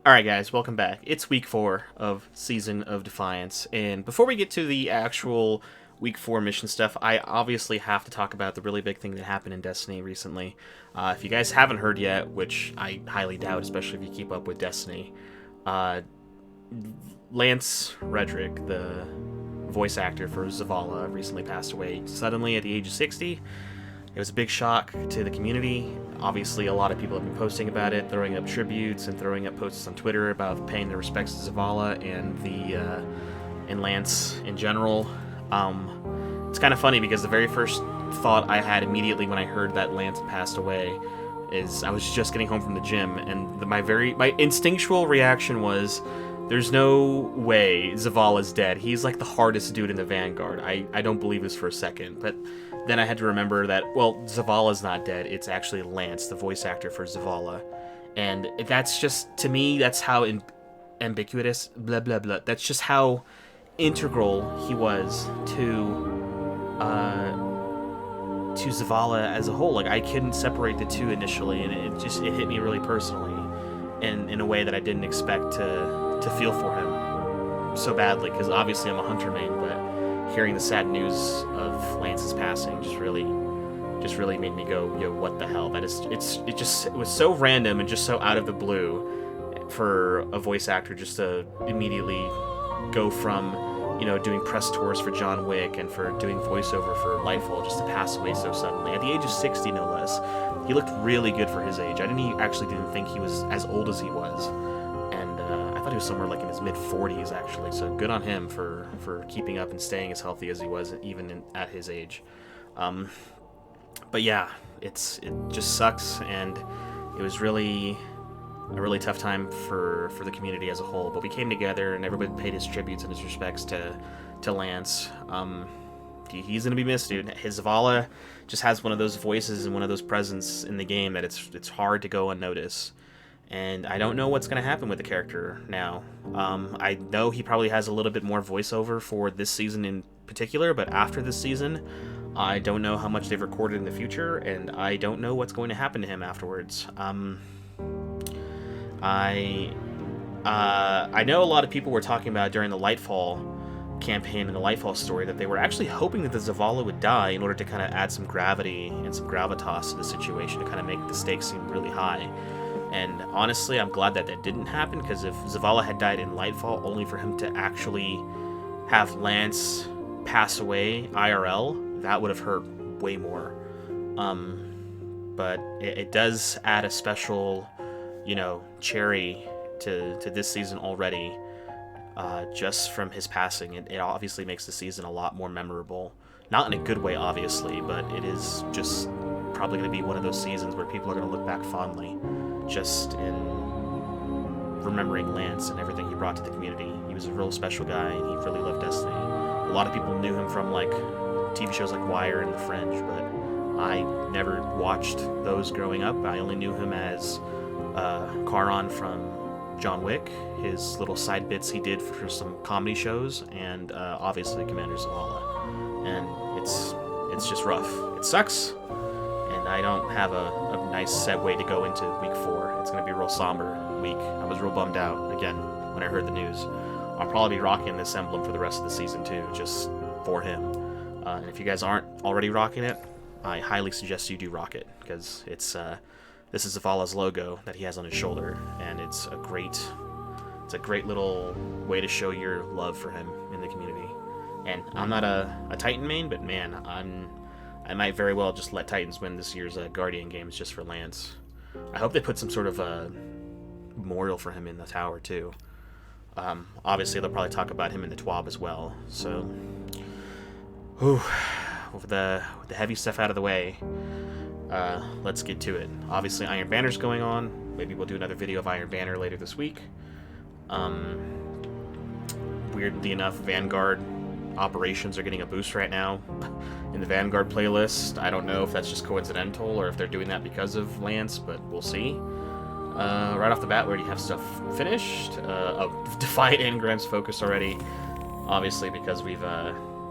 Alright guys, welcome back. It's week 4 of Season of Defiance, and before we get to the actual week 4 mission stuff, I obviously have to talk about the really big thing that happened in Destiny recently. If you guys haven't heard yet, which I highly doubt, especially if you keep up with Destiny, Lance Reddick, the voice actor for Zavala, recently passed away suddenly at the age of 60. It was a big shock to the community. Obviously, a lot of people have been posting about it, throwing up tributes and throwing up posts on Twitter about paying their respects to Zavala and Lance in general. It's kind of funny because the very first thought I had immediately when I heard that Lance had passed away is I was just getting home from the gym, and my instinctual reaction was, there's no way Zavala's dead. He's like the hardest dude in the Vanguard. I don't believe this for a second, but then I had to remember that, well, Zavala's not dead. It's actually Lance, the voice actor for Zavala. And that's just, to me, that's how ambiguous, blah, blah, blah. That's just how integral he was to Zavala as a whole. Like, I couldn't separate the two initially, and it hit me really personally, and in a way that I didn't expect to feel for him so badly, because obviously I'm a Hunter main, but hearing the sad news of Lance's passing just really made me go, yo, what the hell? It was so random and just so out of the blue for a voice actor just to immediately go from, doing press tours for John Wick and for doing voiceover for Lightfall just to pass away so suddenly at the age of 60, no less. He looked really good for his age. I didn't think he was as old as he was. I thought he was somewhere like in his mid-40s, actually, so good on him for keeping up and staying as healthy as he was, even at his age. But yeah, it just sucks, and it was really a really tough time for the community as a whole, but we came together, and everybody paid his tributes and his respects to Lance. He's going to be missed, dude. His Zavala just has one of those voices and one of those presence in the game that it's hard to go unnoticed. And I don't know what's going to happen with the character now. I know he probably has a little bit more voiceover for this season in particular, but after this season, I don't know how much they've recorded in the future, and I don't know what's going to happen to him afterwards. I know a lot of people were talking about during the Lightfall campaign and the Lightfall story that they were actually hoping that the Zavala would die in order to kind of add some gravity and some gravitas to the situation, to kind of make the stakes seem really high. And honestly, I'm glad that didn't happen, because if Zavala had died in Lightfall only for him to actually have Lance pass away IRL, that would have hurt way more. But it does add a special, cherry to this season already, just from his passing. It obviously makes the season a lot more memorable. Not in a good way, obviously, but it is just probably going to be one of those seasons where people are going to look back fondly, just in remembering Lance and everything he brought to the community. He was a real special guy, and he really loved Destiny. A lot of people knew him from TV shows like Wire and The Fringe, but I never watched those growing up. I only knew him as Charon from John Wick, his little side bits he did for some comedy shows, and obviously Commander Zavala. And it's just rough. It sucks, and I don't have a nice segue to go into week 4. It's going to be a real somber week. I was real bummed out, again, when I heard the news. I'll probably be rocking this emblem for the rest of the season, too, just for him. And if you guys aren't already rocking it, I highly suggest you do rock it, because this is Zavala's logo that he has on his shoulder, and it's a great little way to show your love for him in the community. And I'm not a Titan main, but man, I might very well just let Titans win this year's Guardian games just for Lance. I hope they put some sort of memorial for him in the tower too. Obviously, they'll probably talk about him in the TWAB as well. So, with the heavy stuff out of the way, let's get to it. Obviously, Iron Banner's going on. Maybe we'll do another video of Iron Banner later this week. Weirdly enough, Vanguard operations are getting a boost right now in the Vanguard playlist. I don't know if that's just coincidental or if they're doing that because of Lance, but we'll see. Right off the bat, we already have stuff finished. Defiant Engram's focused already, obviously, because we've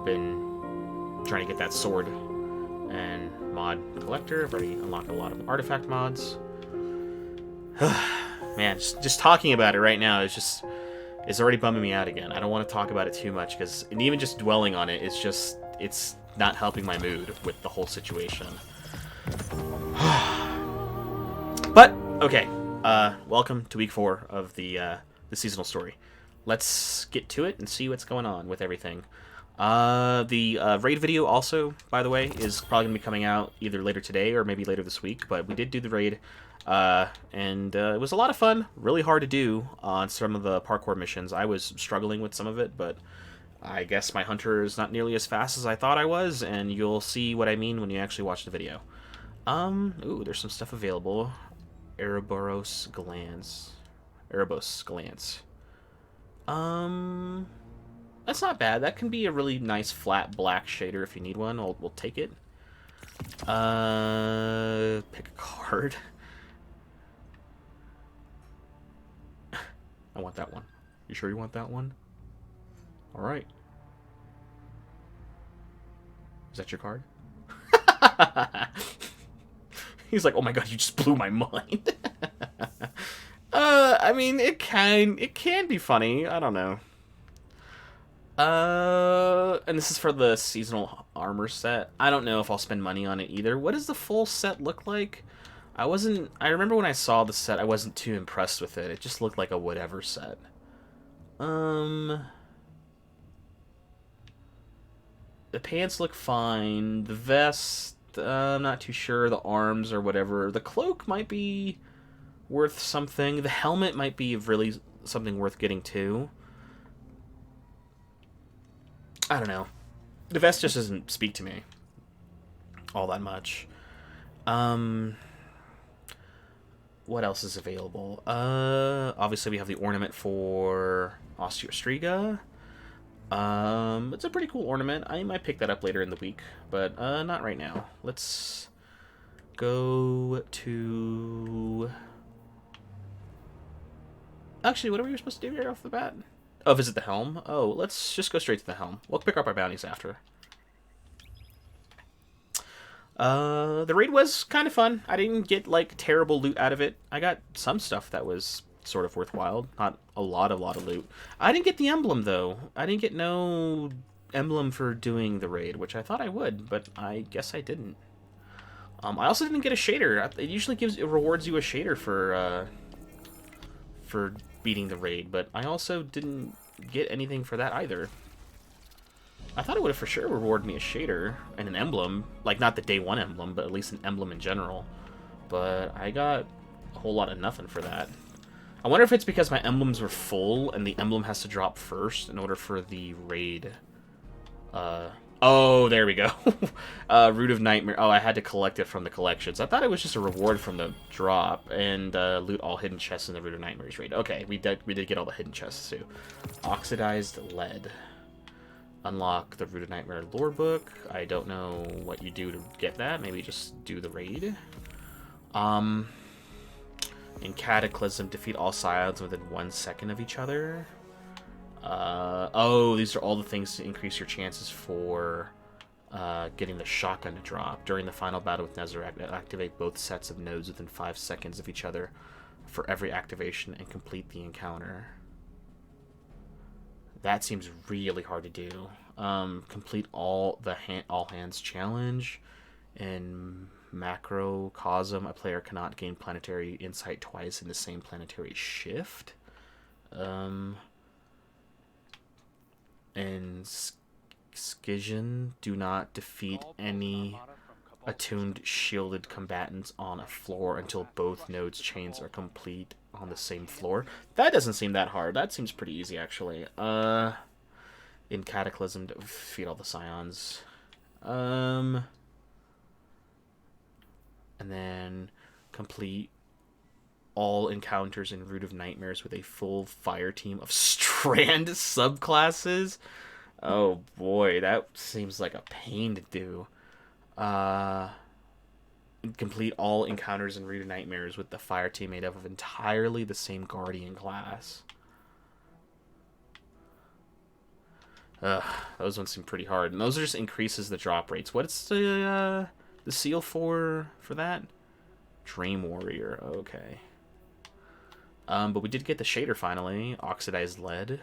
been trying to get that sword and mod collector. I've already unlocked a lot of artifact mods. Man, just talking about it right now it's already bumming me out again. I don't want to talk about it too much because even just dwelling on it, it's not helping my mood with the whole situation. But okay, welcome to week 4 of the seasonal story. Let's get to it and see what's going on with everything. The raid video also, by the way, is probably going to be coming out either later today or maybe later this week, but we did do the raid, and it was a lot of fun, really hard to do on some of the parkour missions. I was struggling with some of it, but I guess my hunter is not nearly as fast as I thought I was, and you'll see what I mean when you actually watch the video. Ooh, there's some stuff available. Erebos glands. That's not bad. That can be a really nice flat black shader if you need one. We'll take it. Pick a card. I want that one. You sure you want that one? Alright. Is that your card? He's like, oh my god, you just blew my mind. I mean, it can be funny. I don't know. And this is for the seasonal armor set. I don't know if I'll spend money on it either. What does the full set look like? I remember when I saw the set, I wasn't too impressed with it. It just looked like a whatever set. The pants look fine. The vest, I'm not too sure. The arms or whatever. The cloak might be worth something. The helmet might be really something worth getting too. I don't know. The vest just doesn't speak to me all that much. What else is available? Obviously we have the ornament for Osteostriga. It's a pretty cool ornament. I might pick that up later in the week, but not right now. Let's go to... Actually, what are we supposed to do here off the bat? Oh, visit the helm? Oh, let's just go straight to the helm. We'll pick up our bounties after. The raid was kind of fun. I didn't get, like, terrible loot out of it. I got some stuff that was sort of worthwhile. Not a lot of loot. I didn't get the emblem, though. I didn't get no emblem for doing the raid, which I thought I would, but I guess I didn't. I also didn't get a shader. It usually rewards you a shader for beating the raid, but I also didn't get anything for that either. I thought it would have for sure rewarded me a shader and an emblem, like not the day 1 emblem, but at least an emblem in general. But I got a whole lot of nothing for that. I wonder if it's because my emblems were full and the emblem has to drop first in order for the raid. Oh, there we go. Root of Nightmare. Oh, I had to collect it from the collections. I thought it was just a reward from the drop, and loot all hidden chests in the Root of Nightmares raid. Okay, we did get all the hidden chests too. Oxidized lead. Unlock the Root of Nightmare lore book. I don't know what you do to get that. Maybe just do the raid. In Cataclysm, defeat all scions within 1 second of each other. Oh, these are all the things to increase your chances for getting the shotgun to drop. During the final battle with Nezarec, activate both sets of nodes within 5 seconds of each other for every activation and complete the encounter. That seems really hard to do. Complete all hands challenge. In Macrocosm, a player cannot gain planetary insight twice in the same planetary shift. And Scission, do not defeat any attuned shielded combatants on a floor until both nodes chains are complete on the same floor. That doesn't seem that hard. That seems pretty easy, actually. In Cataclysm, defeat all the scions. And then complete all encounters in Root of Nightmares with a full fire team of Strand subclasses. Oh boy, that seems like a pain to do. Complete all encounters in Root of Nightmares with the fire team made up of entirely the same Guardian class. Those ones seem pretty hard, and those are just increases the drop rates. What's the seal for that? Dream Warrior. Okay. But we did get the shader finally. Oxidized lead.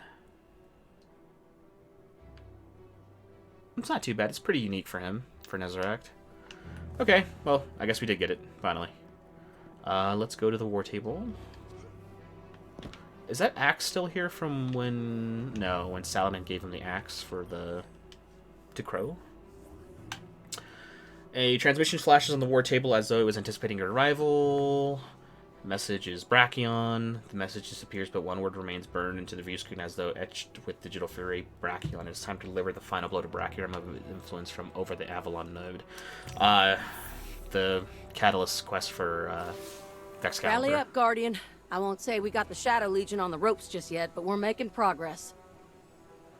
It's not too bad. It's pretty unique for him, for Nezarect. Okay, well, I guess we did get it, finally. Let's go to the war table. Is that axe still here from when... No, when Saladin gave him the axe for the... to Crow? A transmission flashes on the war table as though it was anticipating your arrival. Message is Brachion. The message disappears, but one word remains burned into the view screen as though etched with digital fury. Brachion. It's time to deliver the final blow to Brachion of influence from over the Avalon node. The Catalyst quest for Excalibur. Rally up, Guardian. I won't say we got the Shadow Legion on the ropes just yet, but we're making progress.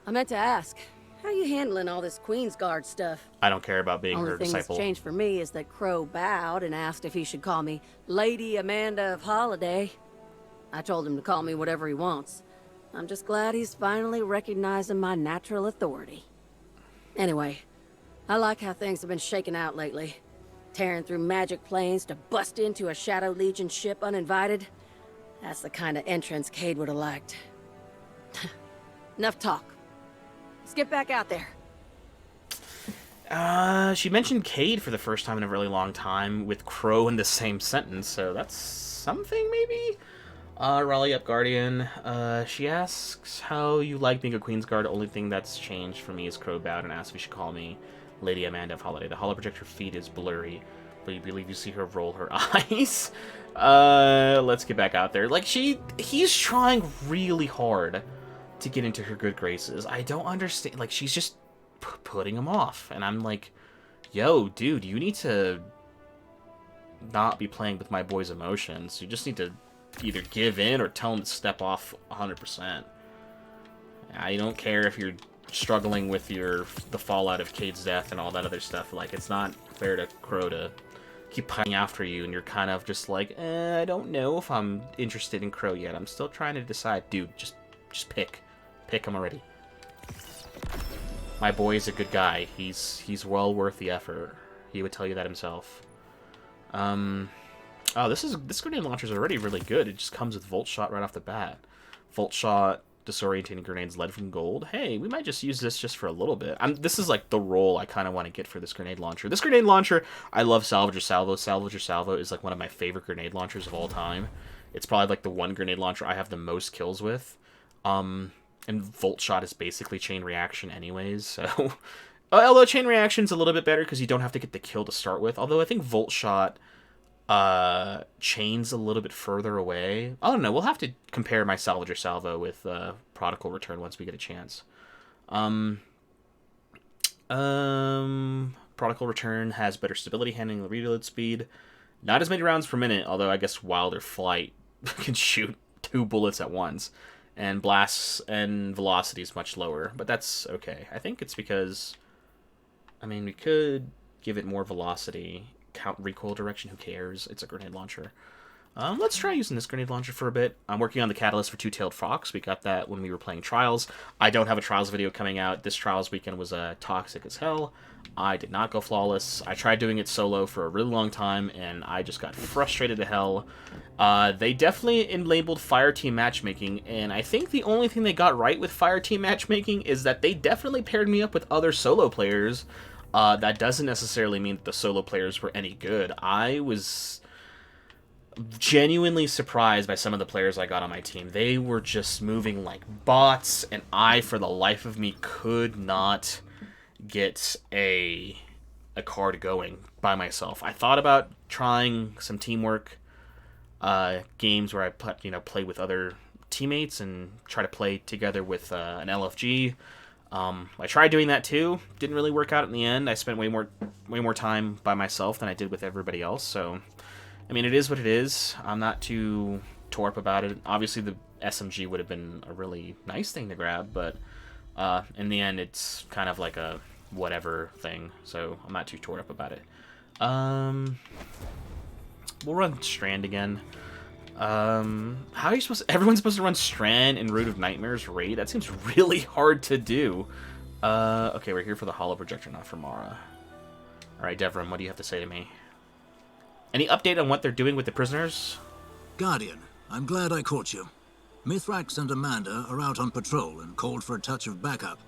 I meant to ask, how you handling all this Queen's Guard stuff? I don't care about being her Only thing disciple. that's changed for me is that Crow bowed and asked if he should call me Lady Amanda of Holiday. I told him to call me whatever he wants. I'm just glad he's finally recognizing my natural authority. Anyway, I like how things have been shaking out lately. Tearing through magic planes to bust into a Shadow Legion ship uninvited. That's the kind of entrance Cade would have liked. Enough talk. Let's get back out there. She mentioned Cade for the first time in a really long time with Crow in the same sentence, so that's something, maybe? Raleigh up, Guardian. She asks how you like being a Queen's Guard. The only thing that's changed for me is Crow bowed and asked if we should call me Lady Amanda of Holiday. The holoprojector feed is blurry, but you believe you see her roll her eyes. Let's get back out there. Like, he's trying really hard to get into her good graces. I don't understand. Like, she's just putting him off. And I'm like, yo, dude, you need to not be playing with my boy's emotions. You just need to either give in or tell him to step off 100%. I don't care if you're struggling with the fallout of Cade's death and all that other stuff. Like, it's not fair to Crow to keep pining after you, and you're kind of just like, I don't know if I'm interested in Crow yet. I'm still trying to decide. Dude, just pick him already. My boy is a good guy. He's well worth the effort. He would tell you that himself. Oh, this grenade launcher is already really good. It just comes with Volt Shot right off the bat. Volt Shot, disorientating grenades, lead from gold. Hey, we might just use this just for a little bit. This is like the role I kind of want to get for this grenade launcher. This grenade launcher, I love Salvage or Salvo. Salvage or Salvo is like one of my favorite grenade launchers of all time. It's probably like the one grenade launcher I have the most kills with. And Volt Shot is basically Chain Reaction anyways, so... although Chain Reaction's a little bit better because you don't have to get the kill to start with. Although I think Volt Shot chains a little bit further away. I don't know. We'll have to compare my Salvage or Salvo with Prodigal Return once we get a chance. Prodigal Return has better stability, handling, and reload speed. Not as many rounds per minute, although I guess Wilder Flight can shoot 2 bullets at once. And blasts and velocity is much lower, but that's okay. I think it's because, I mean, we could give it more velocity. Count recoil direction, who cares? It's a grenade launcher. Let's try using this grenade launcher for a bit. I'm working on the catalyst for Two-Tailed Fox. We got that when we were playing Trials. I don't have a Trials video coming out. This Trials weekend was toxic as hell. I did not go flawless. I tried doing it solo for a really long time, and I just got frustrated to hell. They definitely labeled Fireteam matchmaking, and I think the only thing they got right with Fireteam matchmaking is that they definitely paired me up with other solo players. That doesn't necessarily mean that the solo players were any good. I was genuinely surprised by some of the players I got on my team. They were just moving like bots, and I, for the life of me, could not get a card going by myself. I thought about trying some teamwork games where I play with other teammates and try to play together with an LFG. I tried doing that too. Didn't really work out in the end. I spent way more time by myself than I did with everybody else. So, I mean, it is what it is. I'm not too tore up about it. Obviously, the SMG would have been a really nice thing to grab, but in the end, it's kind of like a whatever thing. So I'm not too tore up about it. We'll run Strand again. How are you everyone's supposed to run Strand in Root of Nightmares raid? That seems really hard to do. Okay, we're here for the Hollow Projector, not for Mara. Alright, Devrim, what do you have to say to me? Any update on what they're doing with the prisoners? Guardian, I'm glad I caught you. Mithrax and Amanda are out on patrol and called for a touch of backup.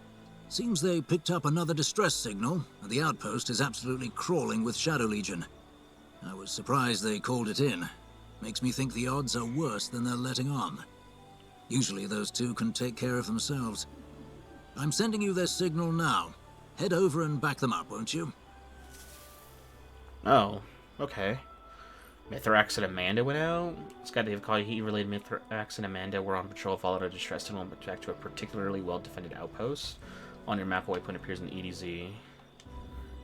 Seems they picked up another distress signal, and the outpost is absolutely crawling with Shadow Legion. I was surprised they called it in. Makes me think the odds are worse than they're letting on. Usually those two can take care of themselves. I'm sending you their signal now. Head over and back them up, won't you? Oh, okay. Mithrax and Amanda went out. Scott Dave called he related Mithrax and Amanda were on patrol, followed a distress signal, and went back to a particularly well-defended outpost. On your map, a waypoint appears in EDZ.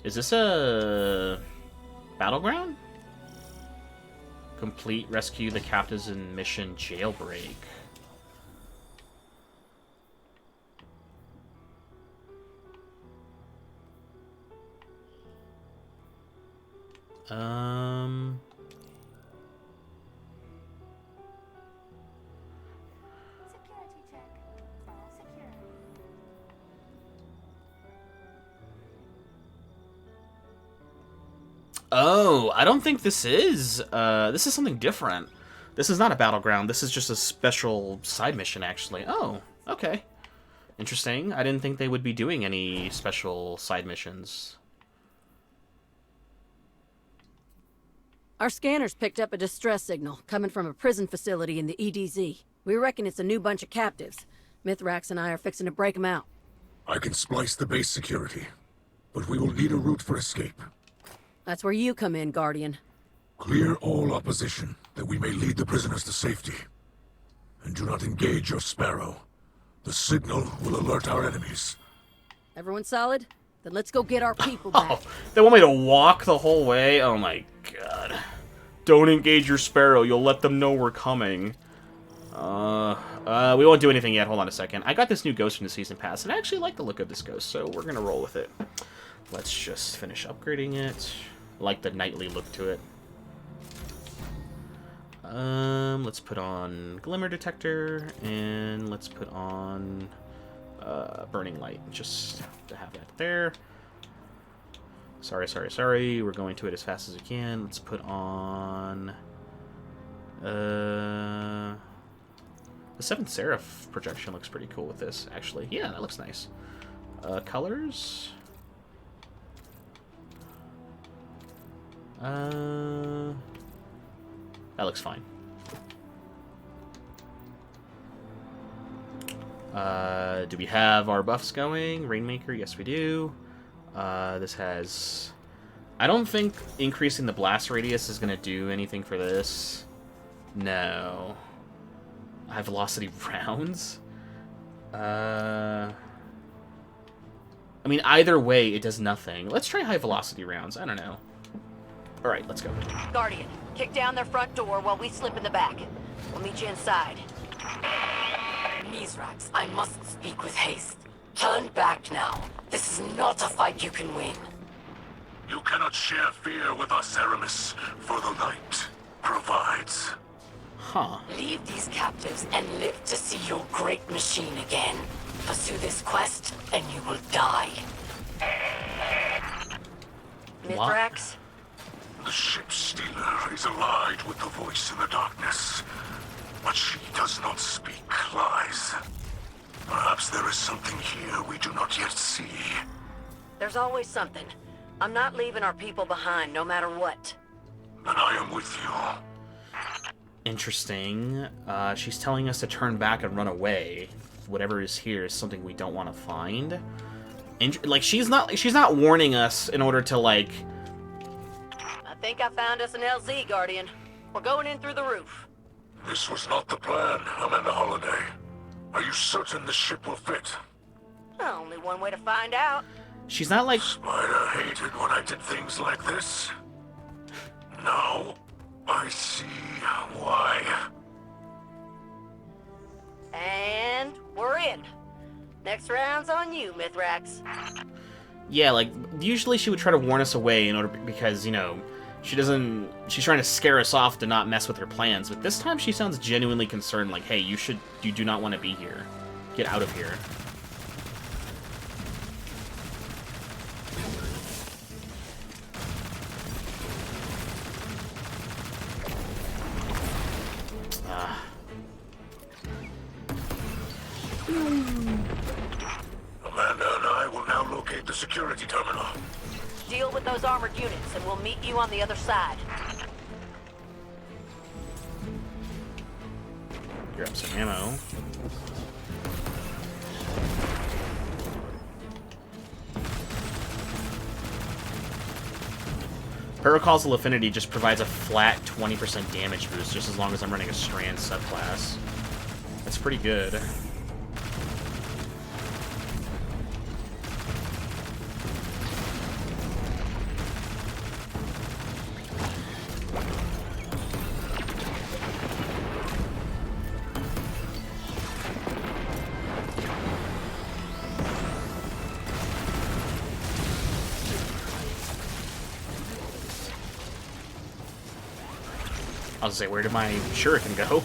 Is this a battleground? Complete rescue the captives in mission Jailbreak. Security check. All secure. Oh, I don't think this is something different. This is not a battleground. This is just a special side mission, actually. Oh, okay. Interesting. I didn't think they would be doing any special side missions. Our scanners picked up a distress signal coming from a prison facility in the EDZ. We reckon it's a new bunch of captives. Mithrax and I are fixing to break them out. I can splice the base security, but we will need a route for escape. That's where you come in, Guardian. Clear all opposition, that we may lead the prisoners to safety. And do not engage your Sparrow. The signal will alert our enemies. Everyone solid? Then let's go get our people back. Oh, they want me to walk the whole way? Oh my god. Don't engage your Sparrow. You'll let them know we're coming. We won't do anything yet. Hold on a second. I got this new ghost from the season pass, and I actually like the look of this ghost, so we're gonna roll with it. Let's just finish upgrading it. I like the knightly look to it. Let's put on Glimmer Detector, and let's put on Burning Light, just to have that there. Sorry. We're going to it as fast as we can. Let's put on the Seventh Seraph projection looks pretty cool with this, actually. Yeah, that looks nice. Colors. That looks fine. Do we have our buffs going? Rainmaker, yes we do. This has... I don't think increasing the blast radius is going to do anything for this. No. High velocity rounds? I mean, either way, it does nothing. Let's try high velocity rounds. I don't know. Alright, let's go. Guardian, kick down their front door while we slip in the back. We'll meet you inside. Mithrax, I must speak with haste. Turn back now. This is not a fight you can win. You cannot share fear with us, Aramis, for the light provides. Huh. Leave these captives and live to see your great machine again. Pursue this quest, and you will die. Mithrax? The ship stealer is allied with the voice in the darkness, but she does not speak lies. Perhaps there is something here we do not yet see. There's always something. I'm not leaving our people behind, no matter what. Then I am with you. Interesting. She's telling us to turn back and run away. Whatever is here is something we don't want to find. Like, she's not warning us in order to, like... I think I found us an LZ, Guardian. We're going in through the roof. This was not the plan, Amanda Holiday. Are you certain the ship will fit? Only one way to find out. She's not like... Spider hated when I did things like this. Now, I see why. And we're in. Next round's on you, Mithrax. Yeah, like, usually she would try to warn us away in order... Because, you know, she's trying to scare us off to not mess with her plans. But this time she sounds genuinely concerned, like, hey, you do not want to be here. Get out of here. Amanda and I will now locate the security terminal. Deal with those armored units, and we'll meet you on the other side. Grab some ammo. Paracausal Affinity just provides a flat 20% damage boost just as long as I'm running a Strand subclass. That's pretty good. I was gonna say, where did my shuriken go?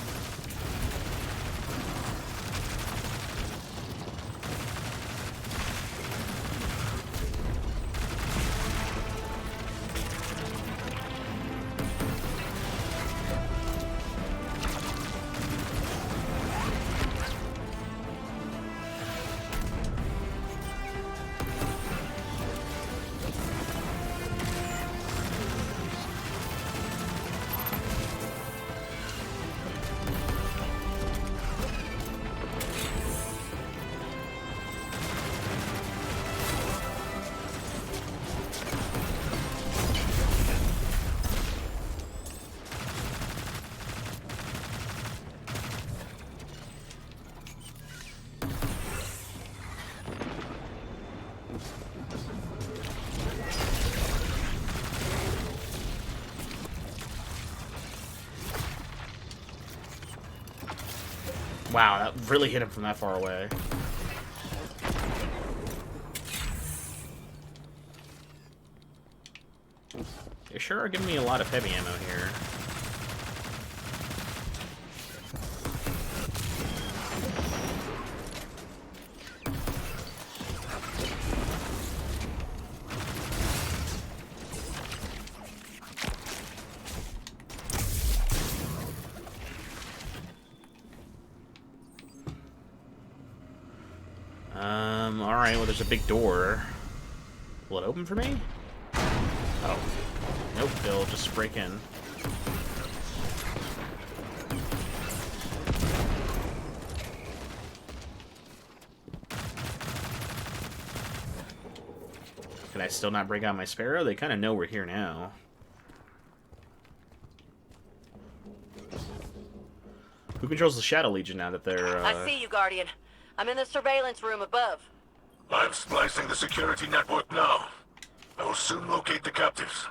Wow, that really hit him from that far away. They sure are giving me a lot of heavy ammo here. Alright, well there's a big door. Will it open for me? Oh. Nope, they'll just break in. Can I still not break out my Sparrow? They kind of know we're here now. Who controls the Shadow Legion now that they're, I see you, Guardian. I'm in the surveillance room above. I'm splicing the security network now. I will soon locate the captives.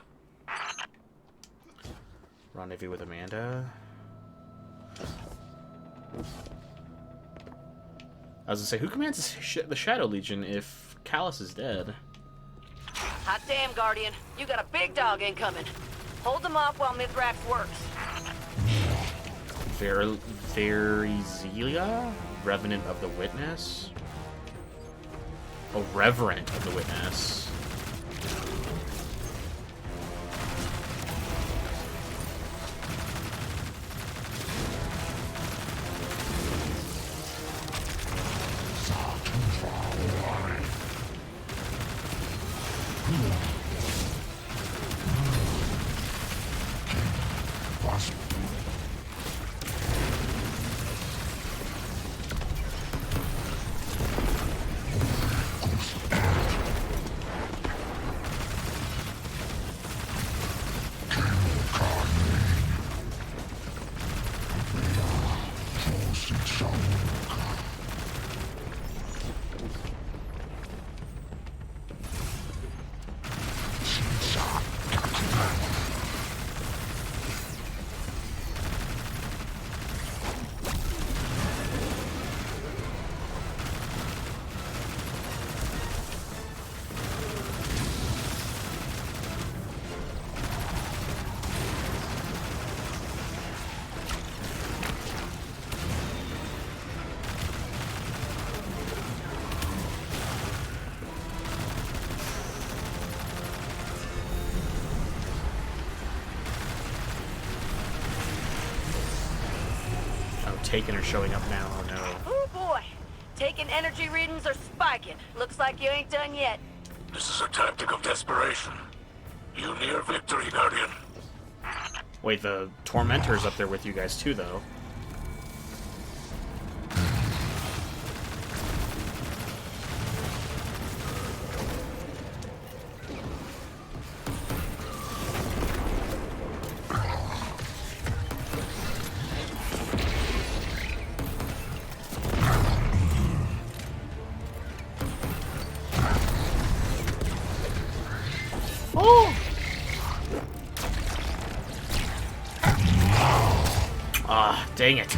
Rendezvous with Amanda. I was gonna say, who commands the Shadow Legion if Callus is dead? Hot damn, Guardian. You got a big dog incoming. Hold them off while Mithrax works. Verizelia? Revenant of the Witness? Oh, Reverent of the Witness. Taken are showing up now. Oh no. Oh boy. Taking energy readings are spiking. Looks like you ain't done yet. This is a tactic of desperation. You near victory, Guardian. Wait, the Tormentor's up there with you guys too, though. Ah, dang it.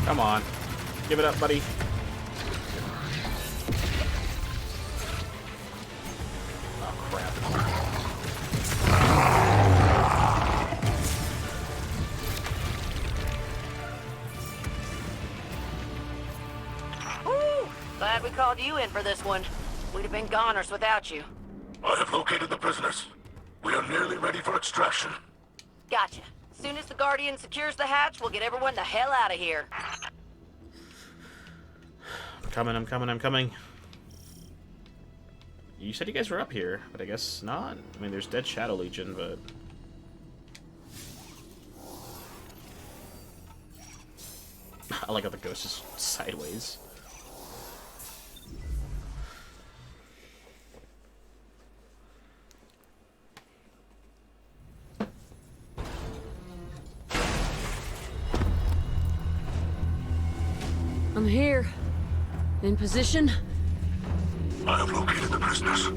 Come on. Give it up, buddy. Oh, crap. Woo! Glad we called you in for this one. We'd have been goners without you. I have located the prisoners. We are nearly ready for extraction. Gotcha. As soon as the Guardian secures the hatch, we'll get everyone the hell out of here. I'm coming. You said you guys were up here, but I guess not. I mean, there's Dead Shadow Legion, but... I like how the ghost is sideways. I'm here. In position. I have located the prisoners.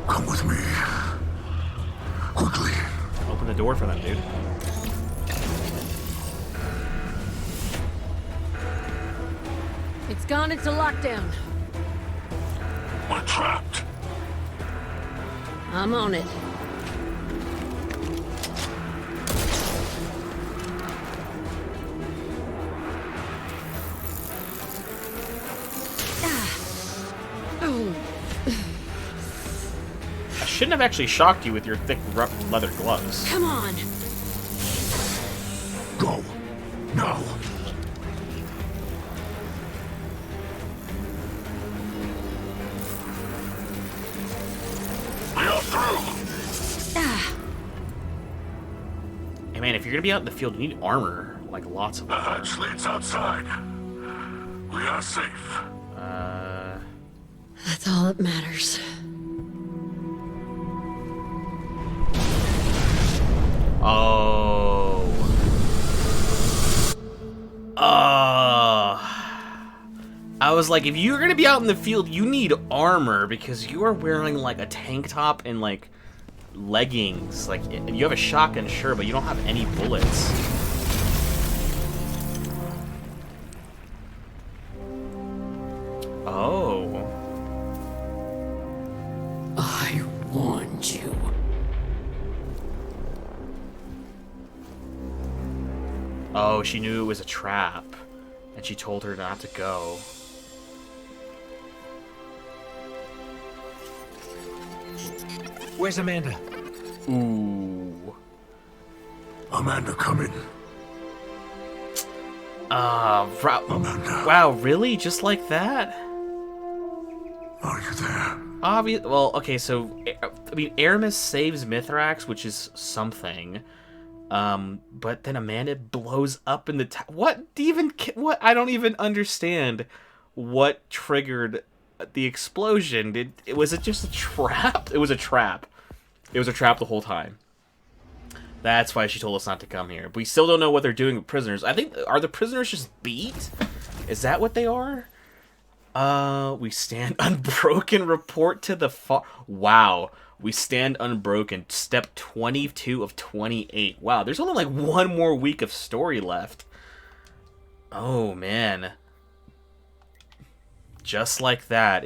Come with me. Quickly. Open the door for them, dude. It's gone into lockdown. We're trapped. I'm on it. I shouldn't have actually shocked you with your thick leather gloves. Come on. Go. Now. We are through. Hey man, if you're gonna be out in the field, you need armor. Like lots of The hatch leads outside. We are safe. That's all that matters. Oh. I was like, if you're gonna be out in the field, you need armor because you are wearing like a tank top and like leggings. Like, you have a shotgun, sure, but you don't have any bullets. Oh. I warned you. Oh, she knew it was a trap, and she told her not to go. Where's Amanda? Ooh. Amanda, come in. Amanda. Wow, really? Just like that? Are you there? Well, okay, so, I mean, Aramis saves Mithrax, which is something. But then Amanda blows up in the what? What? I don't even understand what triggered the explosion. Was it just a trap? It was a trap. It was a trap the whole time. That's why she told us not to come here. We still don't know what they're doing with prisoners. I think, are the prisoners just beat? Is that what they are? We stand unbroken. Report to the Wow. We stand unbroken. Step 22 of 28. Wow, there's only like one more week of story left. Oh, man. Just like that,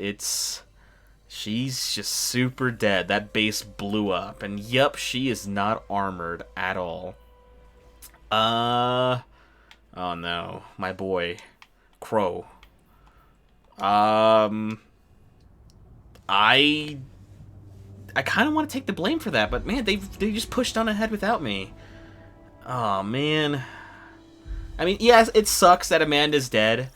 she's just super dead. That base blew up. And yep, she is not armored at all. Oh no. My boy. Crow. I kind of want to take the blame for that, but man, they just pushed on ahead without me. Oh man. I mean, yes, it sucks that Amanda's dead.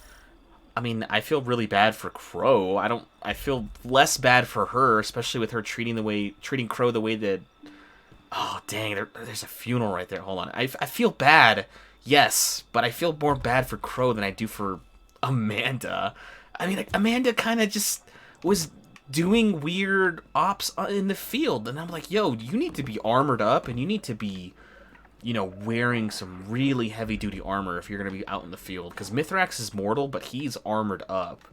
I mean, I feel really bad for Crow. I feel less bad for her, especially with her treating Crow the way that. Oh dang, there's a funeral right there. Hold on, I feel bad, yes, but I feel more bad for Crow than I do for Amanda. I mean, like, Amanda kind of just was doing weird ops in the field, and I'm like, yo, you need to be armored up, and you need to be, wearing some really heavy-duty armor if you're gonna be out in the field, because Mithrax is mortal, but he's armored up.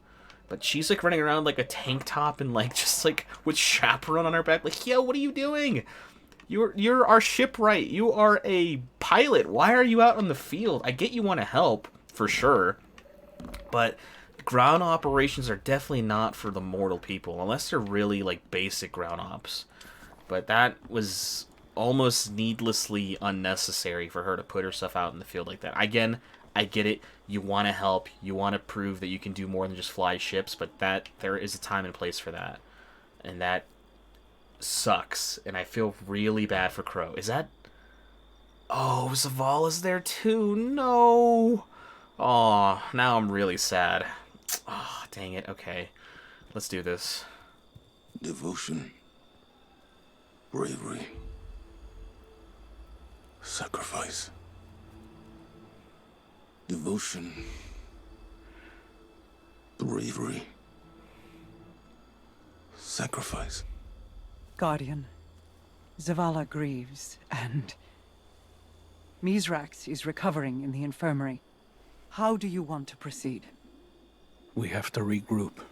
But she's like running around like a tank top and like just like with chaperone on her back, like, yo, what are you doing? You're our shipwright. You are a pilot. Why are you out on the field? I get you want to help for sure, but ground operations are definitely not for the mortal people, unless they're really like basic ground ops. But that was almost needlessly unnecessary for her to put herself out in the field like that. Again, I get it. You want to help. You want to prove that you can do more than just fly ships, but there is a time and place for that. And that sucks. And I feel really bad for Crow. Is that... Oh, Zavala's there too. No. Oh, now I'm really sad. Oh, dang it. Okay. Let's do this. Devotion. Bravery. Sacrifice. Devotion. Bravery. Sacrifice. Guardian, Zavala grieves, and Mithrax is recovering in the infirmary. How do you want to proceed? We have to regroup.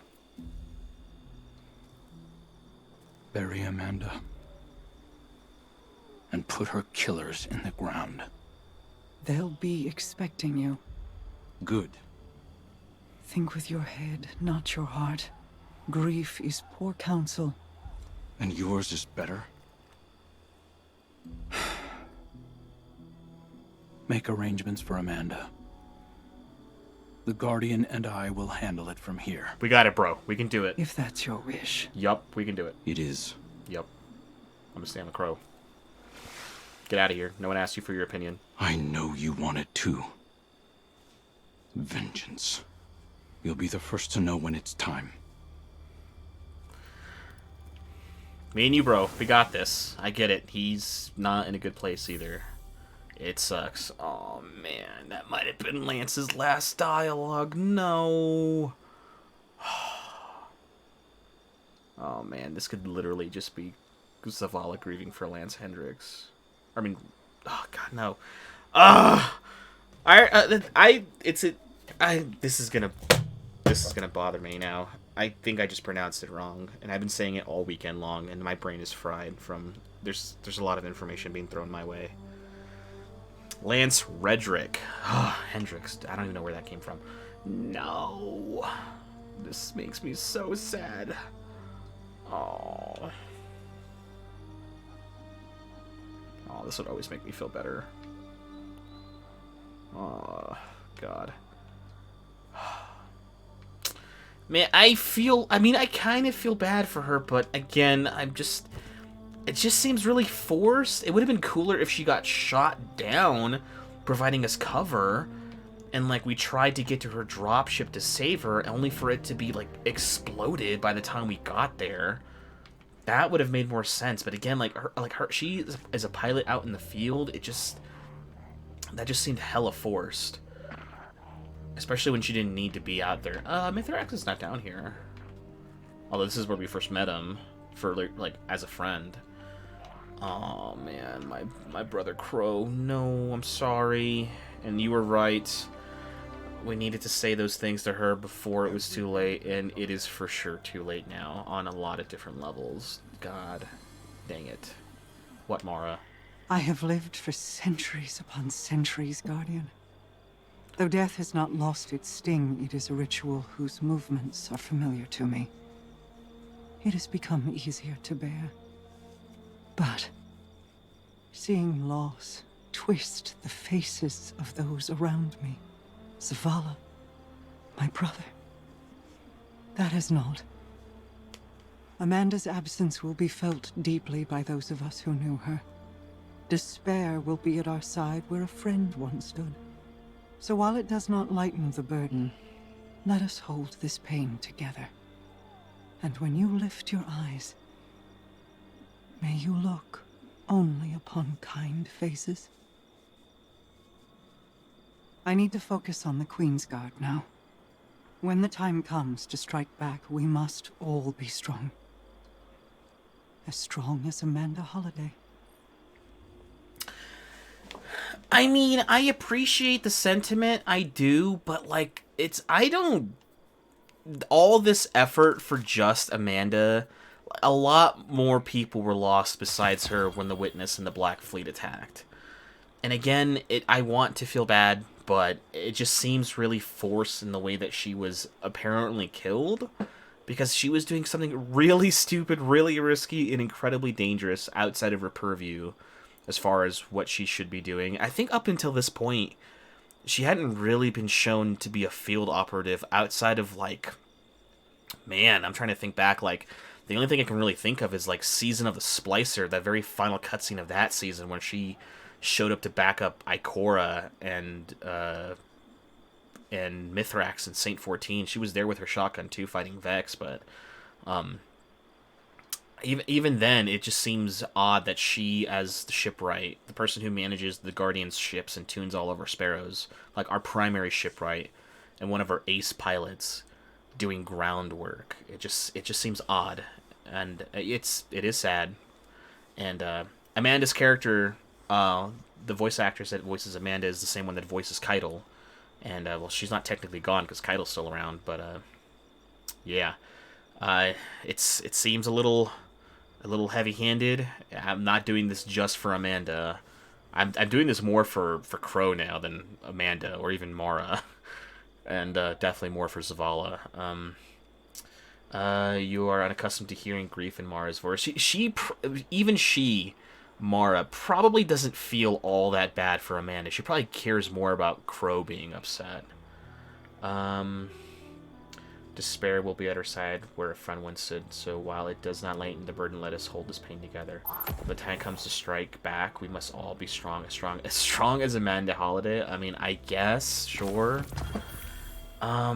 Bury Amanda. And put her killers in the ground. They'll be expecting you. Good. Think with your head, not your heart. Grief is poor counsel. And yours is better? Make arrangements for Amanda. The Guardian and I will handle it from here. We got it, bro. We can do it. If that's your wish. Yup, we can do it. It is. Yup. I'm gonna stand the Crow. Get out of here. No one asked you for your opinion. I know you want it too. Vengeance. You'll be the first to know when it's time. Me and you, bro. We got this. I get it. He's not in a good place either. It sucks. Oh, man. That might have been Lance's last dialogue. No. Oh, man. This could literally just be Zavala grieving for Lance Hendricks. I mean, oh, God, no. This is gonna this is gonna bother me now. I think I just pronounced it wrong, and I've been saying it all weekend long, and my brain is fried from there's a lot of information being thrown my way. Lance Reddick. Oh, Hendricks. I don't even know where that came from. No. This makes me so sad. Oh. Oh, this would always make me feel better. Oh, God. Man, I kind of feel bad for her, but again, it just seems really forced. It would have been cooler if she got shot down, providing us cover, and, like, we tried to get to her dropship to save her, only for it to be, like, exploded by the time we got there. That would have made more sense, but again, she is a pilot out in the field, that just seemed hella forced. Especially when she didn't need to be out there. Mithrax is not down here. Although this is where we first met him, for, like, as a friend. Oh man, my brother Crow. No, I'm sorry. And you were right. We needed to say those things to her before it was too late, and it is for sure too late now on a lot of different levels. God dang it. What, Mara? I have lived for centuries upon centuries, Guardian. Though death has not lost its sting, it is a ritual whose movements are familiar to me. It has become easier to bear. But seeing loss twist the faces of those around me, Zavala, my brother, that is not. Amanda's absence will be felt deeply by those of us who knew her. Despair will be at our side where a friend once stood. So while it does not lighten the burden, let us hold this pain together. And when you lift your eyes, may you look only upon kind faces. I need to focus on the Queen's Guard now. When the time comes to strike back, we must all be strong. As strong as Amanda Holliday. I mean, I appreciate the sentiment, I do, but, like, all this effort for just Amanda, a lot more people were lost besides her when the Witness and the Black Fleet attacked. And again, I want to feel bad, but it just seems really forced in the way that she was apparently killed, because she was doing something really stupid, really risky, and incredibly dangerous outside of her purview as far as what she should be doing. I think up until this point, she hadn't really been shown to be a field operative outside of, like, man, I'm trying to think back, like, the only thing I can really think of is, like, Season of the Splicer, that very final cutscene of that season when she showed up to back up Ikora and Mithrax and Saint 14. She was there with her shotgun too, fighting Vex, but even then, it just seems odd that she, as the shipwright, the person who manages the Guardian's ships and tunes all of our sparrows, like our primary shipwright and one of our ace pilots, doing groundwork. It just seems odd, and it is sad. And Amanda's character, the voice actress that voices Amanda, is the same one that voices Keitel. And well, she's not technically gone because Keitel's still around, but yeah, it seems a little heavy-handed. I'm not doing this just for Amanda. I'm doing this more for Crow now than Amanda or even Mara, and definitely more for Zavala. You are unaccustomed to hearing grief in Mara's voice. Mara probably doesn't feel all that bad for Amanda. She probably cares more about Crow being upset. Despair will be at her side where a friend once stood, so while it does not lighten the burden, let us hold this pain together. When the time comes to strike back, we must all be strong as Amanda Holliday. I mean, I guess, sure. Oh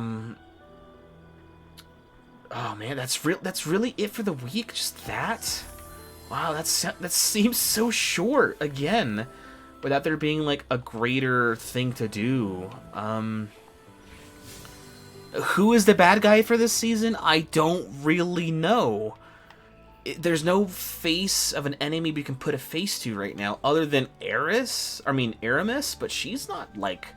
man, that's really it for the week, just that? Wow, that seems so short, again, without there being, like, a greater thing to do. Who is the bad guy for this season? I don't really know. There's no face of an enemy we can put a face to right now, other than Aramis, but she's not, like,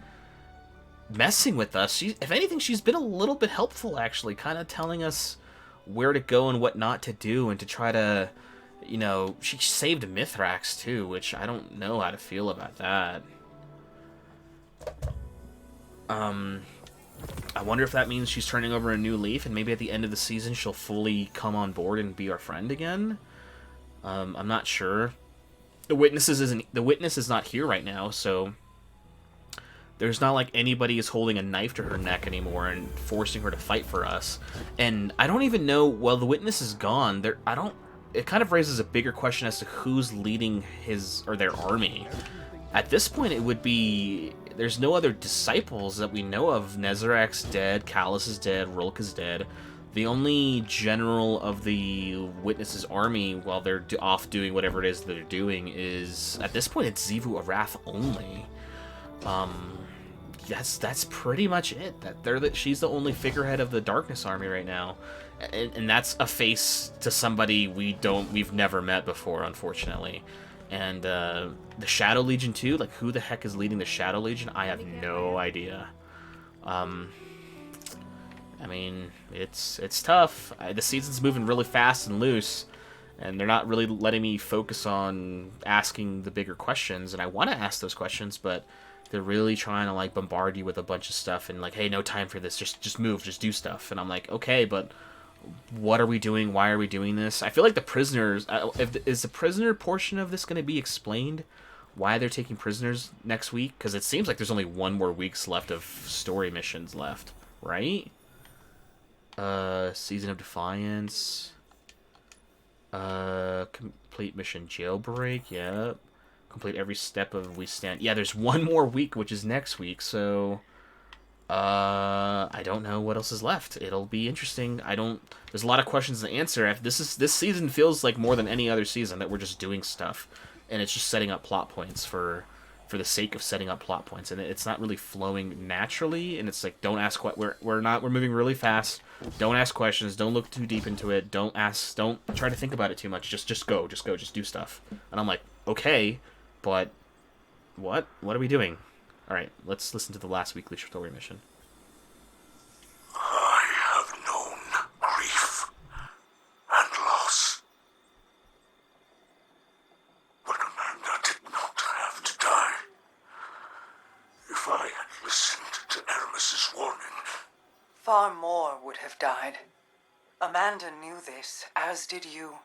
messing with us. If anything, she's been a little bit helpful, actually, kind of telling us where to go and what not to do, and to try to, she saved Mithrax, too, which I don't know how to feel about that. I wonder if that means she's turning over a new leaf, and maybe at the end of the season she'll fully come on board and be our friend again. I'm not sure. The witness is not here right now, so there's not like anybody is holding a knife to her neck anymore and forcing her to fight for us. And I don't even know. Well, the witness is gone. It kind of raises a bigger question as to who's leading his or their army. At this point, it would be. There's no other disciples that we know of. Nezarek's dead, Callus is dead, Rilke is dead. The only general of the Witness's army, while they're off doing whatever it is that they're doing, is, at this point, it's Xivu Arath only. That's pretty much it. She's the only figurehead of the Darkness army right now. And that's a face to somebody we've never met before, unfortunately. And the Shadow Legion too, like who the heck is leading the Shadow Legion? I have no idea. I mean, it's tough. The season's moving really fast and loose, and they're not really letting me focus on asking the bigger questions. And I want to ask those questions, but they're really trying to like bombard you with a bunch of stuff and like, hey, no time for this. Just move, just do stuff. And I'm like, okay, but what are we doing? Why are we doing this? I feel like the prisoners... is the prisoner portion of this going to be explained? Why they're taking prisoners next week? Because it seems like there's only one more week's left of story missions left, right? Season of Defiance. Complete mission Jailbreak, yep. Complete every step of We Stand. Yeah, there's one more week, which is next week, so... I don't know what else is left. It'll be interesting. There's a lot of questions to answer. This season feels like more than any other season that we're just doing stuff, and it's just setting up plot points for the sake of setting up plot points, and it's not really flowing naturally. And it's like, don't ask what we're moving really fast. Don't ask questions. Don't look too deep into it. Don't try to think about it too much. Just go. Just do stuff. And I'm like, okay, but what are we doing? All right, let's listen to the last weekly story mission. I have known grief and loss. But Amanda did not have to die. If I had listened to Aramis's warning... Far more would have died. Amanda knew this, as did you.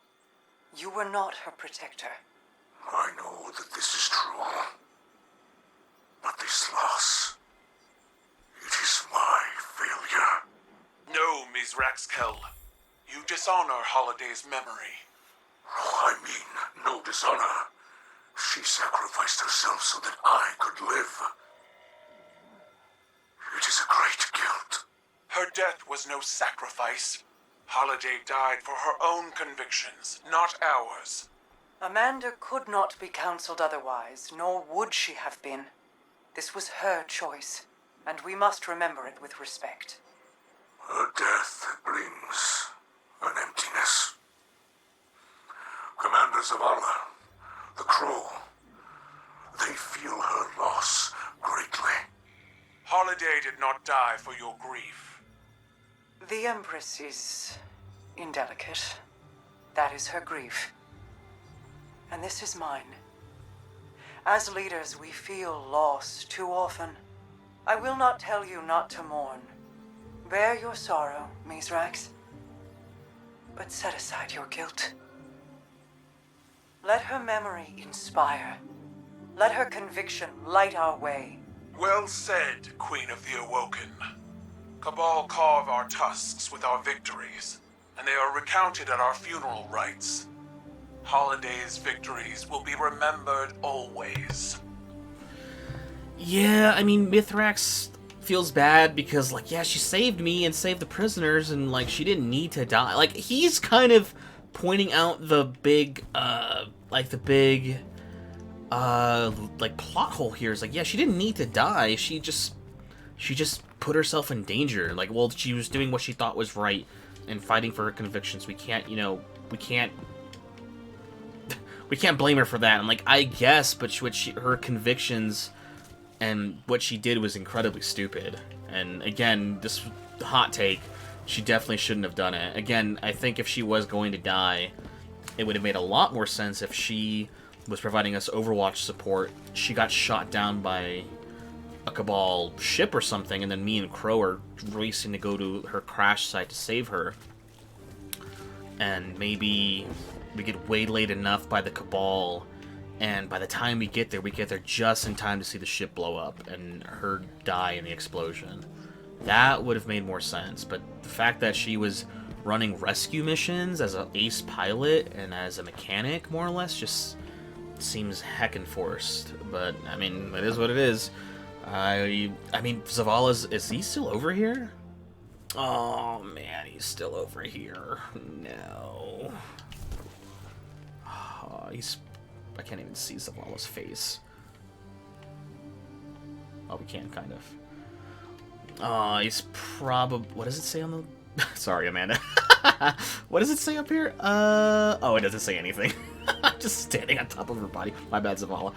You were not her protector. I know that this is true. But this loss, it is my failure. No, Ms. Raxkel. You dishonor Holiday's memory. No, I mean no dishonor. She sacrificed herself so that I could live. It is a great guilt. Her death was no sacrifice. Holiday died for her own convictions, not ours. Amanda could not be counseled otherwise, nor would she have been. This was her choice, and we must remember it with respect. Her death brings an emptiness. Commander Zavala, the Crow, they feel her loss greatly. Holiday did not die for your grief. The Empress is indelicate. That is her grief. And this is mine. As leaders, we feel loss too often. I will not tell you not to mourn. Bear your sorrow, Mithrax. But set aside your guilt. Let her memory inspire. Let her conviction light our way. Well said, Queen of the Awoken. Cabal carve our tusks with our victories, and they are recounted at our funeral rites. Holiday's victories will be remembered always. Yeah, I mean, Mithrax feels bad because, like, yeah, she saved me and saved the prisoners, and, like, she didn't need to die. Like, he's kind of pointing out the big, plot hole here. Is like, yeah, she didn't need to die. She just put herself in danger. Like, well, she was doing what she thought was right and fighting for her convictions. We can't blame her for that. I'm like, I guess, but her convictions And what she did was incredibly stupid. And again, this hot take, she definitely shouldn't have done it. Again, I think if she was going to die, it would have made a lot more sense if she was providing us Overwatch support. She got shot down by a Cabal ship or something, and then me and Crow are racing to go to her crash site to save her. And maybe we get waylaid enough by the Cabal, and by the time we get there just in time to see the ship blow up and her die in the explosion. That would have made more sense, but the fact that she was running rescue missions as an ace pilot and as a mechanic, more or less, just seems heckin' forced. But, I mean, it is what it is. I mean, Zavala's... Is he still over here? Oh, man, he's still over here. No. Oh, I can't even see Zavala's face. Oh, we can, kind of. He's probably... What does it say on the... Sorry, Amanda. What does it say up here? Oh, it doesn't say anything. I'm just standing on top of her body. My bad, Zavala.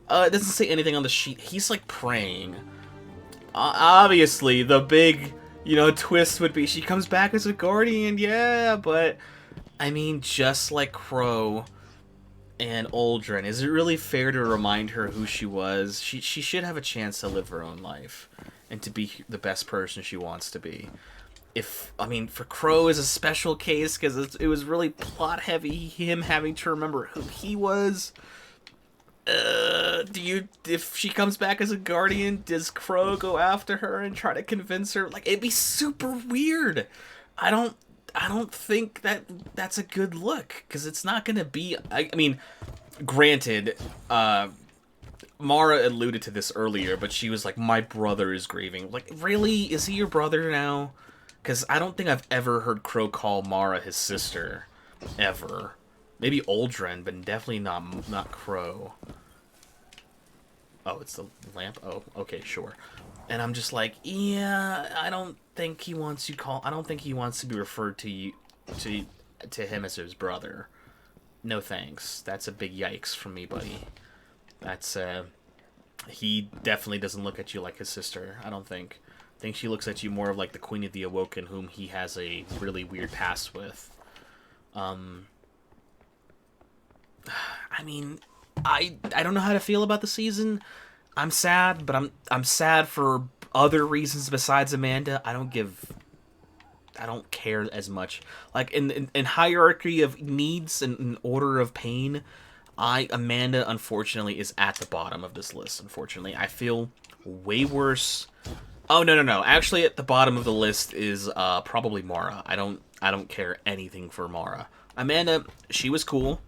It doesn't say anything on the sheet. He's, like, praying. Obviously, the big, twist would be she comes back as a Guardian, yeah, but... I mean, just like Crow and Uldren, is it really fair to remind her who she was? She should have a chance to live her own life and to be the best person she wants to be. For Crow is a special case because it was really plot heavy, him having to remember who he was. If she comes back as a Guardian, does Crow go after her and try to convince her? Like, it'd be super weird. I don't think that's a good look, because it's not going to be... I mean, granted, Mara alluded to this earlier, but she was like, my brother is grieving. Like, really? Is he your brother now? Because I don't think I've ever heard Crow call Mara his sister. Ever. Maybe Uldren, but definitely not Crow. Oh, it's the lamp? Oh, okay, sure. And I'm just like, yeah, I don't think he wants to be referred to him as his brother. No thanks. That's a big yikes from me, buddy. That's he definitely doesn't look at you like his sister, I don't think. I think she looks at you more of like the Queen of the Awoken, whom he has a really weird past with. I mean, I don't know how to feel about the season. I'm sad, but I'm sad for other reasons besides Amanda. I don't care as much. Like in hierarchy of needs and in order of pain, Amanda unfortunately is at the bottom of this list. Unfortunately, I feel way worse. Oh no! Actually, at the bottom of the list is probably Mara. I don't care anything for Mara. Amanda, she was cool,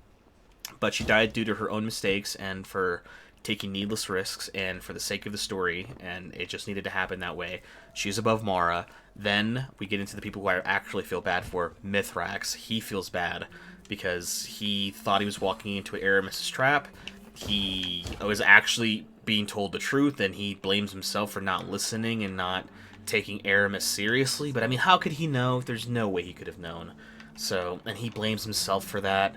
but she died due to her own mistakes and for taking needless risks and for the sake of the story, and it just needed to happen that way. She's above Mara. Then we get into the people who I actually feel bad for. Mithrax. He feels bad because he thought he was walking into Aramis's trap. He was actually being told the truth, and he blames himself for not listening and not taking Aramis seriously. But I mean, how could he know? There's no way he could have known. So, and he blames himself for that.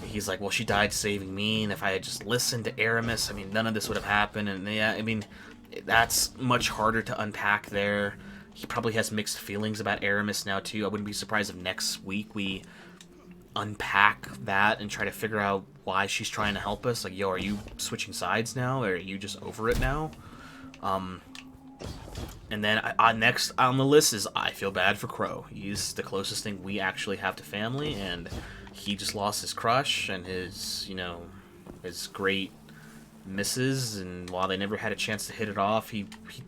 He's like, well, she died saving me, and if I had just listened to Aramis, I mean, none of this would have happened. And yeah, I mean, that's much harder to unpack there. He probably has mixed feelings about Aramis now, too. I wouldn't be surprised if next week we unpack that and try to figure out why she's trying to help us. Like, yo, are you switching sides now, or are you just over it now? And then next on the list is I feel bad for Crow. He's the closest thing we actually have to family, and he just lost his crush and his great misses, and while they never had a chance to hit it off, he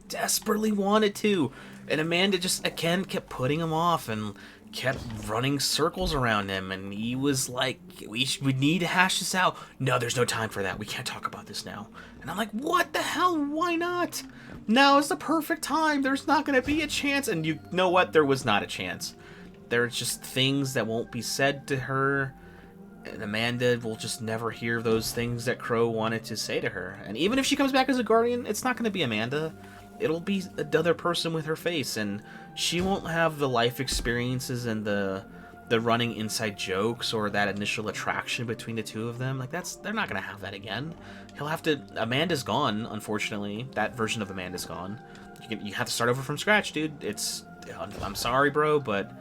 desperately wanted to. And Amanda just, again, kept putting him off and kept running circles around him, and he was like, we need to hash this out. No, there's no time for that. We can't talk about this now. And I'm like, what the hell? Why not? Now is the perfect time. There's not going to be a chance. And you know what? There was not a chance. There's just things that won't be said to her, and Amanda will just never hear those things that Crow wanted to say to her. And even if she comes back as a Guardian, it's not going to be Amanda. It'll be another person with her face, and she won't have the life experiences and the the running inside jokes or that initial attraction between the two of them. Like, they're not gonna have that again. He'll have to. Amanda's gone, unfortunately. That version of Amanda's gone. You have to start over from scratch, dude. I'm sorry, bro, but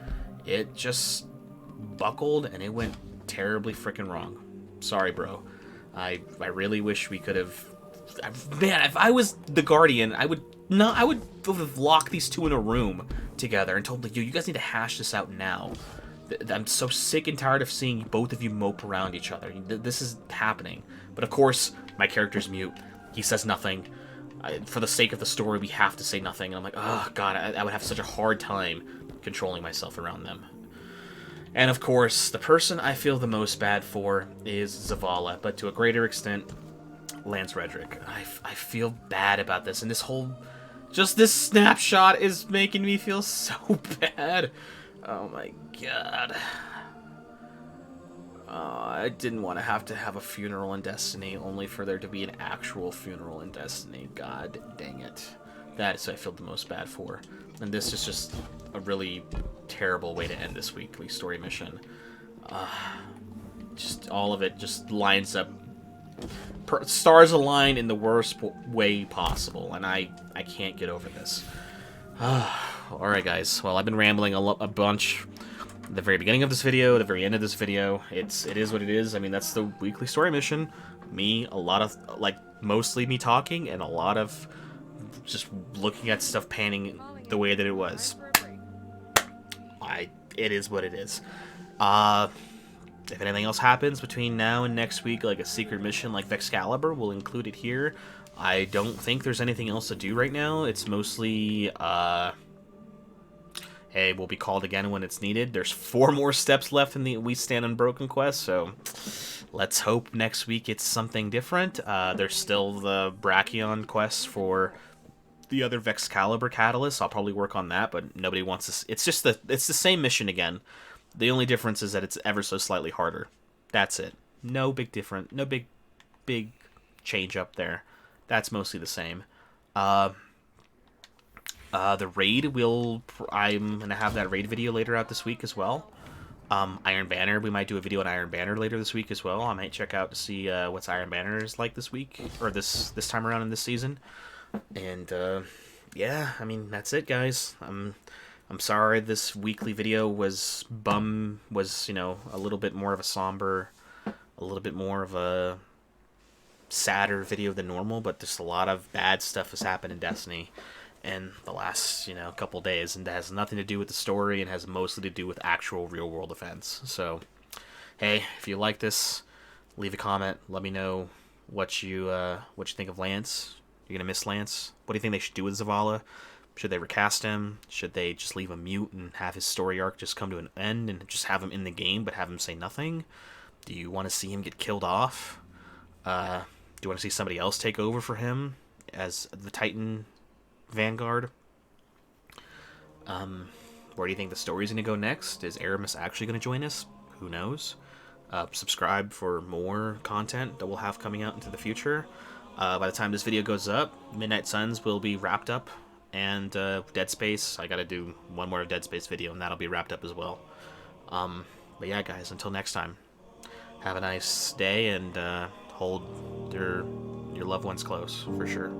it just buckled and it went terribly freaking wrong. Sorry, bro. I really wish we could have. Man, if I was the Guardian, I would have locked these two in a room together and told them, you guys need to hash this out now. I'm so sick and tired of seeing both of you mope around each other. This is happening. But of course, my character's mute. He says nothing. For the sake of the story, we have to say nothing. And I'm like, oh god, I would have such a hard time controlling myself around them. And of course, the person I feel the most bad for is Zavala, but to a greater extent, Lance Reddick. I feel bad about this, and just this snapshot is making me feel so bad. Oh my god. I didn't want to have a funeral in Destiny, only for there to be an actual funeral in Destiny. God dang it. That is what I feel the most bad for. And this is just a really terrible way to end this weekly story mission. Just all of it just lines up. Stars align in the worst way possible, and I can't get over this. Alright guys, well, I've been rambling a bunch at the very beginning of this video, the very end of this video. It is what it is. I mean, that's the weekly story mission. Mostly me talking, and a lot of just looking at stuff panning the way that it was. It is what it is. If anything else happens between now and next week, like a secret mission like Vexcalibur, we'll include it here. I don't think there's anything else to do right now. It's mostly, hey, we'll be called again when it's needed. There's 4 more steps left in the We Stand Unbroken quest, so let's hope next week it's something different. There's still the Brachion quest for the other Vexcalibur catalyst. I'll probably work on that, but nobody wants this. It's the same mission again. The only difference is that it's ever so slightly harder. That's it. No big change up there. That's mostly the same. The raid I'm gonna have that raid video later out this week as well. Iron Banner, we might do a video on Iron Banner later this week as well. I might check out to see what's Iron Banner is like this week, or this time around in this season. And yeah, I mean, that's it, guys. I'm sorry this weekly video was you know, a little bit more of a somber, a little bit more of a sadder video than normal, but just a lot of bad stuff has happened in Destiny in the last, you know, couple days, and that has nothing to do with the story and has mostly to do with actual real world events. So, hey, if you like this, leave a comment. Let me know what you think of Lance. You're gonna miss Lance. What do you think they should do with Zavala? Should they recast him? Should they just leave him mute and have his story arc just come to an end and just have him in the game but have him say nothing? Do you want to see him get killed off? Do you want to see somebody else take over for him as the Titan Vanguard? Where do you think the story's going to go next? Is Aramis actually going to join us? Who knows? Subscribe for more content that we'll have coming out into the future. By the time this video goes up, Midnight Suns will be wrapped up. And Dead Space, I gotta do one more Dead Space video, and that'll be wrapped up as well. But yeah, guys, until next time, have a nice day, and hold your loved ones close, for sure.